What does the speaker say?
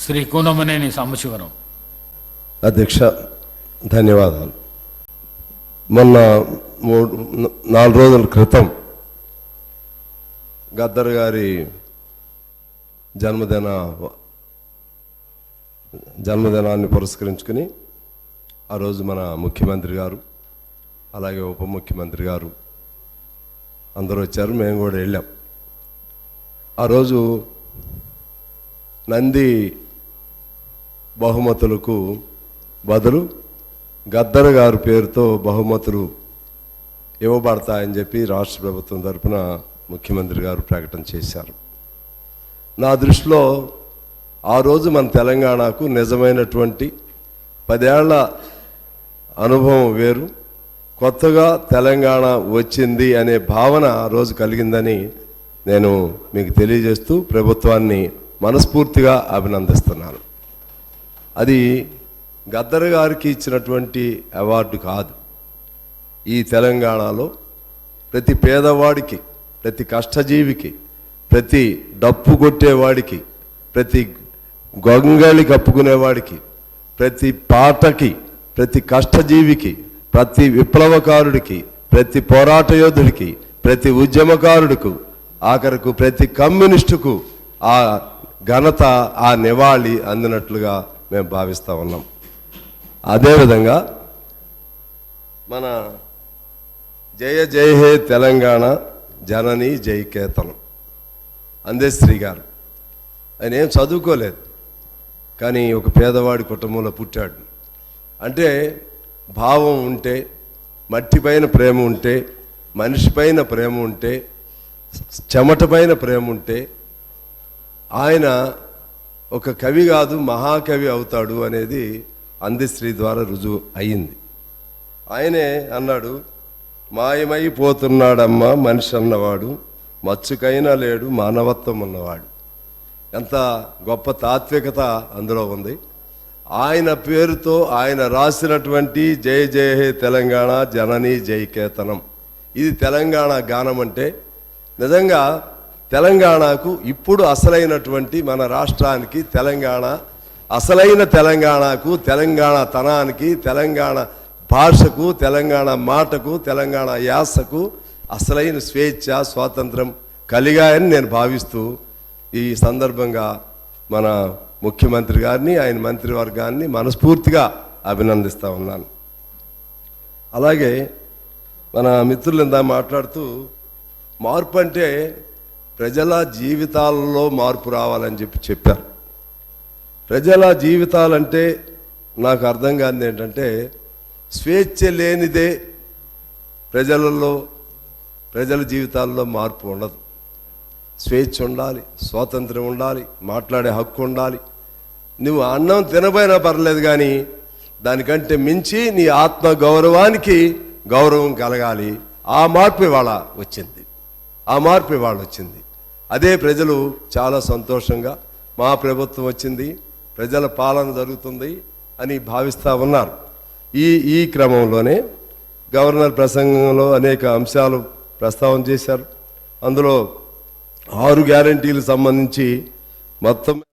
శ్రీ కూనమనేని సాంబశివరావు. అధ్యక్ష, ధన్యవాదాలు. మొన్న 4 రోజుల క్రితం గద్దర్ గారి జన్మదినాన్ని పురస్కరించుకుని ఆ రోజు మన ముఖ్యమంత్రి గారు అలాగే ఉప ముఖ్యమంత్రి గారు అందరూ వచ్చారు, మేము కూడా వెళ్ళాం. ఆ రోజు నంది బహుమతులకు బదులు గద్దర్ గారి పేరుతో బహుమతులు ఇవ్వబడతాయని చెప్పి రాష్ట్ర ప్రభుత్వం తరఫున ముఖ్యమంత్రి గారు ప్రకటన చేశారు. నా దృష్టిలో ఆ రోజు మన తెలంగాణకు నిజమైనటువంటి 10 ఏళ్ల అనుభవం వేరు, కొత్తగా తెలంగాణ వచ్చింది అనే భావన ఆ రోజు కలిగిందని నేను మీకు తెలియజేస్తూ ప్రభుత్వాన్ని మనస్ఫూర్తిగా అభినందిస్తున్నాను. అది గద్దర్ గారికి ఇచ్చినటువంటి అవార్డు కాదు. ఈ తెలంగాణలో ప్రతి పేదవాడికి, ప్రతి కష్టజీవికి, ప్రతి డప్పు కొట్టేవాడికి, ప్రతి గొంగళి కప్పుకునేవాడికి, ప్రతి పాటకి, ప్రతి కష్టజీవికి, ప్రతి విప్లవకారుడికి, ప్రతి పోరాట యోధుడికి, ప్రతి ఉద్యమకారుడికి, ఆఖరకు ప్రతి కమ్యూనిస్టుకు ఆ ఘనత, ఆ నివాళి అందినట్లుగా మేము భావిస్తూ ఉన్నాం. అదేవిధంగా మన జయ జయ హే తెలంగాణ జనని జయకేతనం అందశ్రీ గారు, ఆయన ఏం చదువుకోలేదు కానీ ఒక పేదవాడి కుటుంబంలో పుట్టాడు. అంటే భావం ఉంటే, మట్టిపైన ప్రేమ ఉంటే, మనిషిపైన ప్రేమ ఉంటే, చెమటపైన ప్రేమ ఉంటే ఆయన ఒక కవి కాదు మహాకవి అవుతాడు అనేది అందశ్రీ ద్వారా రుజువు అయ్యింది. ఆయనే అన్నాడు, మాయమైపోతున్నాడమ్మా మనిషి అన్నవాడు, మచ్చుకైనా లేడు మానవత్వం ఉన్నవాడు. ఎంత గొప్ప తాత్వికత అందులో ఉంది. ఆయన పేరుతో ఆయన రాసినటువంటి జయ జయ హే తెలంగాణ జనని జయకేతనం, ఇది తెలంగాణ గానం. అంటే నిజంగా తెలంగాణకు ఇప్పుడు అసలైనటువంటి మన రాష్ట్రానికి, తెలంగాణ అసలైన తెలంగాణకు, తెలంగాణ తనానికి, తెలంగాణ భాషకు, తెలంగాణ మాటకు, తెలంగాణ యాసకు అసలైన స్వేచ్ఛ, స్వాతంత్రం కలిగాయని నేను భావిస్తూ ఈ సందర్భంగా మన ముఖ్యమంత్రి గారిని, ఆయన మంత్రివర్గాన్ని మనస్ఫూర్తిగా అభినందిస్తూ ఉన్నాను. అలాగే మన మిత్రులు ఇందా మాట్లాడుతూ మార్పు అంటే ప్రజల జీవితాలలో మార్పు రావాలని చెప్పారు. ప్రజల జీవితాలంటే నాకు అర్థం కానిది ఏంటంటే, స్వేచ్ఛ లేనిదే ప్రజల జీవితాల్లో మార్పు ఉండదు. స్వేచ్ఛ ఉండాలి, స్వాతంత్రం ఉండాలి, మాట్లాడే హక్కు ఉండాలి. నువ్వు అన్నం తినబోయినా పర్లేదు కానీ దానికంటే మించి నీ ఆత్మ గౌరవానికి గౌరవం కలగాలి. ఆ మార్పు ఇవాళ వచ్చింది. అదే ప్రజలు చాలా సంతోషంగా మా ప్రభుత్వం వచ్చింది, ప్రజల పాలన జరుగుతుంది అని భావిస్తూ ఉన్నారు. ఈ క్రమంలోనే గవర్నర్ ప్రసంగంలో అనేక అంశాలు ప్రస్తావన చేశారు. అందులో 6 గ్యారెంటీలకు సంబంధించి మొత్తం